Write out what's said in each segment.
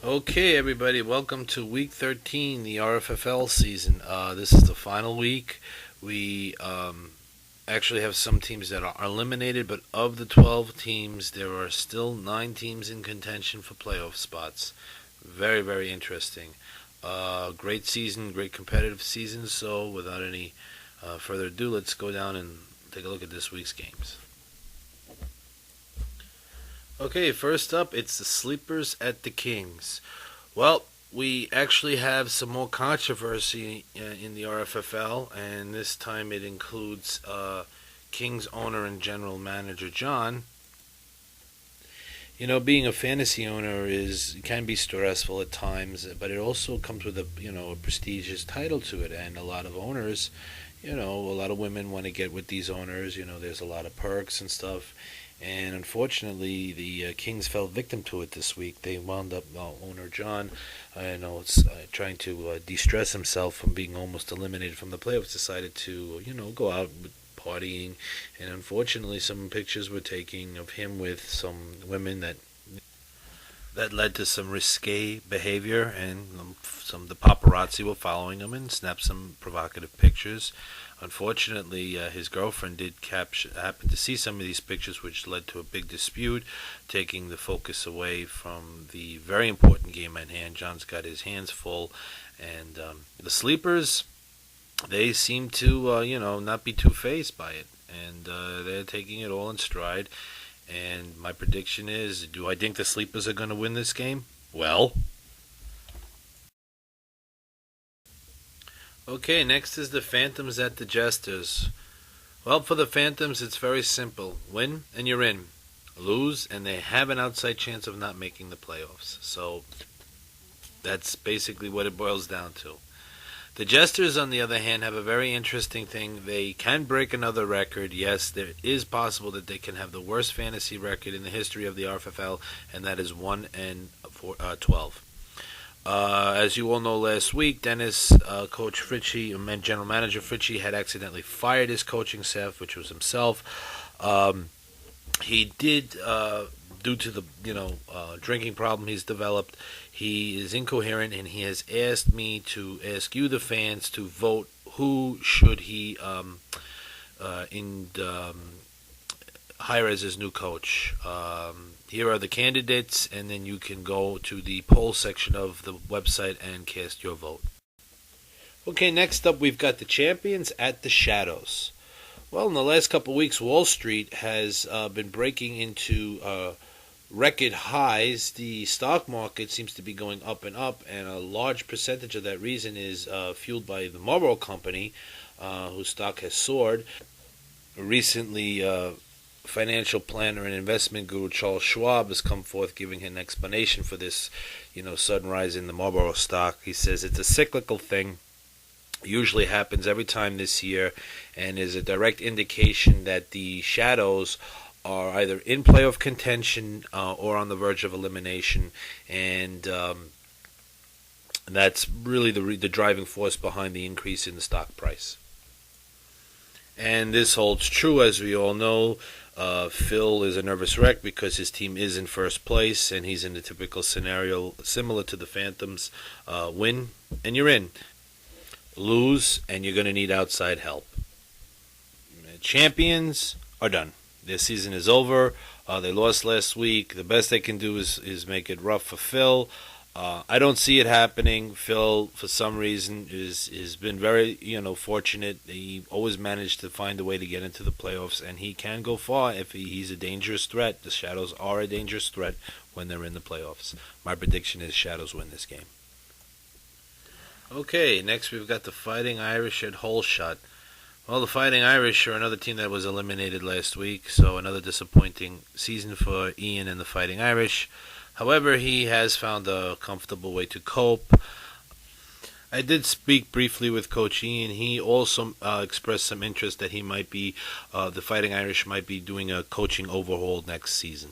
Okay, everybody, welcome to week 13, the RFFL season. This is the final week. We actually have some teams that are eliminated, but of the 12 teams, there are still 9 teams in contention for playoff spots. Very, very interesting. Great season, great competitive season. So, without any further ado, let's go down and take a look at this week's games. Okay, first up, it's the Sleepers at the Kings. Well, we actually have some more controversy in the RFFL, and this time it includes Kings owner and general manager John. You know, being a fantasy owner can be stressful at times, but it also comes with a prestigious title to it, and a lot of owners, a lot of women want to get with these owners. There's a lot of perks and stuff. And unfortunately, the Kings fell victim to it this week. They wound up, owner John, trying to de-stress himself from being almost eliminated from the playoffs, decided to, go out with partying. And unfortunately, some pictures were taken of him with some women that led to some risque behavior, and the paparazzi were following him and snapped some provocative pictures. Unfortunately, his girlfriend did happen to see some of these pictures, which led to a big dispute, taking the focus away from the very important game at hand. John's got his hands full, and the Sleepers, they seem to, not be too fazed by it, and they're taking it all in stride. And my prediction is, do I think the Sleepers are going to win this game? Well, okay, next is the Phantoms at the Jesters. Well, for the Phantoms, it's very simple. Win, and you're in. Lose, and they have an outside chance of not making the playoffs. So that's basically what it boils down to. The Jesters, on the other hand, have a very interesting thing. They can break another record. Yes, there is possible that they can have the worst fantasy record in the history of the RFL, and that is 1-12. As you all know, last week, Dennis, Coach Fritchie, General Manager Fritchie, had accidentally fired his coaching staff, which was himself. He did, due to the drinking problem he's developed, he is incoherent, and he has asked me to ask you, the fans, to vote who should he hire as his new coach. Here are the candidates, and then you can go to the poll section of the website and cast your vote. Okay, next up we've got the champions at the Shadows. Well, in the last couple of weeks, Wall Street has been breaking into record highs. The stock market seems to be going up and up, and a large percentage of that reason is fueled by the Marlboro Company, whose stock has soared. Recently, financial planner and investment guru Charles Schwab has come forth giving an explanation for this, sudden rise in the Marlboro stock. He says it's a cyclical thing. Usually happens every time this year, and is a direct indication that the Shadows are either in playoff contention or on the verge of elimination, and that's really the driving force behind the increase in the stock price. And this holds true, as we all know. Phil is a nervous wreck because his team is in first place, and he's in a typical scenario similar to the Phantoms. Win, and you're in. Lose, and you're going to need outside help. Champions are done. Their season is over. They lost last week. The best they can do is make it rough for Phil. I don't see it happening. Phil, for some reason, has been very fortunate. He always managed to find a way to get into the playoffs, and he can go far if he's a dangerous threat. The Shadows are a dangerous threat when they're in the playoffs. My prediction is Shadows win this game. Okay, next we've got the Fighting Irish at Holshot. Well, the Fighting Irish are another team that was eliminated last week, so another disappointing season for Ian and the Fighting Irish. However, he has found a comfortable way to cope. I did speak briefly with Coach Ian. He also expressed some interest that the Fighting Irish might be doing a coaching overhaul next season.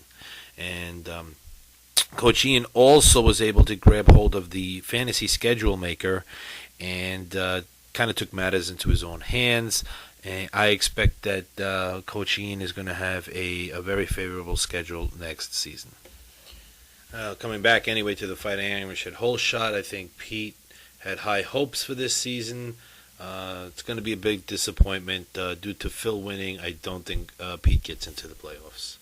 And Coach Ian also was able to grab hold of the fantasy schedule maker and kind of took matters into his own hands. And I expect that Coach Ian is going to have a very favorable schedule next season. Coming back anyway to the Fighting Irish at Whole Shot, I think Pete had high hopes for this season. It's going to be a big disappointment due to Phil winning. I don't think Pete gets into the playoffs.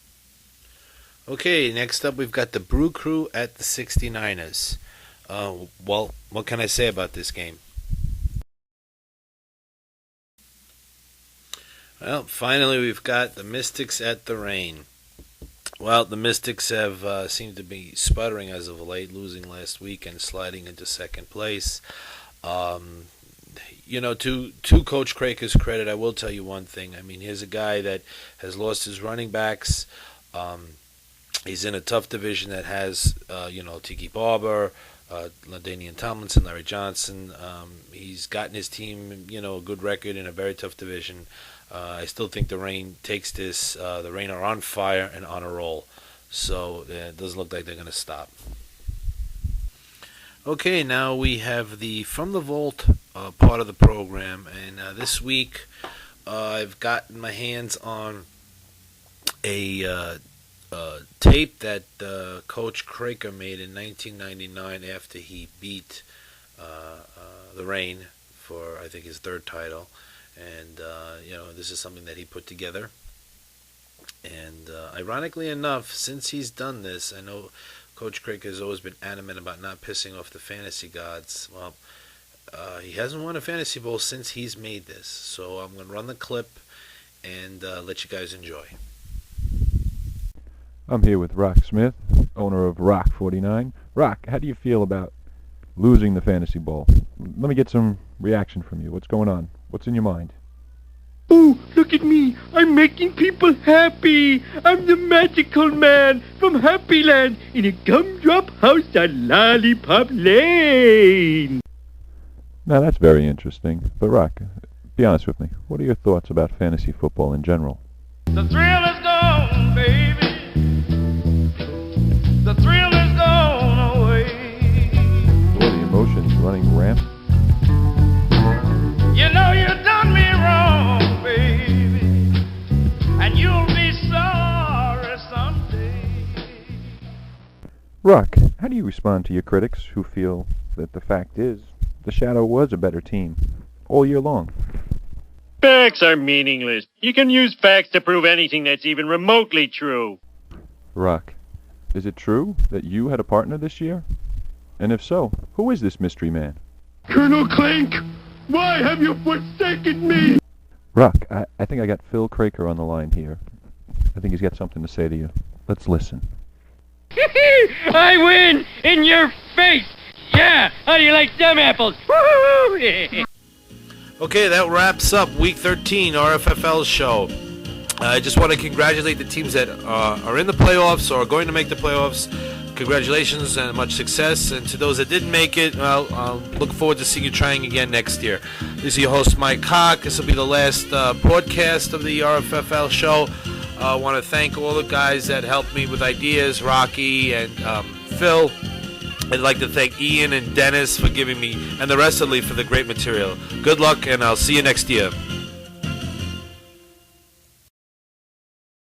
Okay, next up we've got the Brew Crew at the 69ers. Well, what can I say about this game? Well, finally we've got the Mystics at the Reign. Well, the Mystics have seemed to be sputtering as of late, losing last week and sliding into second place. To Coach Craker's credit, I will tell you one thing. I mean, here's a guy that has lost his running backs. He's in a tough division that has, Tiki Barber, LaDainian Tomlinson, Larry Johnson. He's gotten his team, a good record in a very tough division. I still think the Reign takes this. The Reign are on fire and on a roll. So it doesn't look like they're going to stop. Okay, now we have the From the Vault part of the program. And this week I've gotten my hands on a tape that Coach Craker made in 1999 after he beat the Reign for, I think, his third title. And, this is something that he put together. And ironically enough, since he's done this, I know Coach Craker has always been adamant about not pissing off the fantasy gods. Well, he hasn't won a fantasy bowl since he's made this. So I'm going to run the clip and let you guys enjoy. I'm here with Rock Smith, owner of Rock 49. Rock, how do you feel about losing the fantasy bowl? Let me get some reaction from you. What's going on? What's in your mind? Oh, look at me. I'm making people happy. I'm the magical man from Happy Land in a gumdrop house on Lollipop Lane. Now that's very interesting. But Rock, be honest with me. What are your thoughts about fantasy football in general? The thrill is gone, baby. The thrill is gone away. What are the emotions running rampant? You know you done me wrong, baby, and you'll be sorry someday. Rock, how do you respond to your critics who feel that the fact is the Shadow was a better team all year long? Facts are meaningless. You can use facts to prove anything that's even remotely true. Rock, is it true that you had a partner this year? And if so, who is this mystery man? Colonel Clink, why have you forsaken me? Rock, I think I got Phil Craker on the line here. I think he's got something to say to you. Let's listen. I win! In your face! Yeah! How do you like them apples? Woo-hoo! Okay, that wraps up Week 13 RFFL show. I just want to congratulate the teams that are in the playoffs or are going to make the playoffs. Congratulations and much success. And to those that didn't make it, well, I'll look forward to seeing you trying again next year. This is your host, Mike Cock. This will be the last broadcast of the RFFL show. I want to thank all the guys that helped me with ideas, Rocky and Phil. I'd like to thank Ian and Dennis for giving me, and the rest of the league for the great material. Good luck, and I'll see you next year.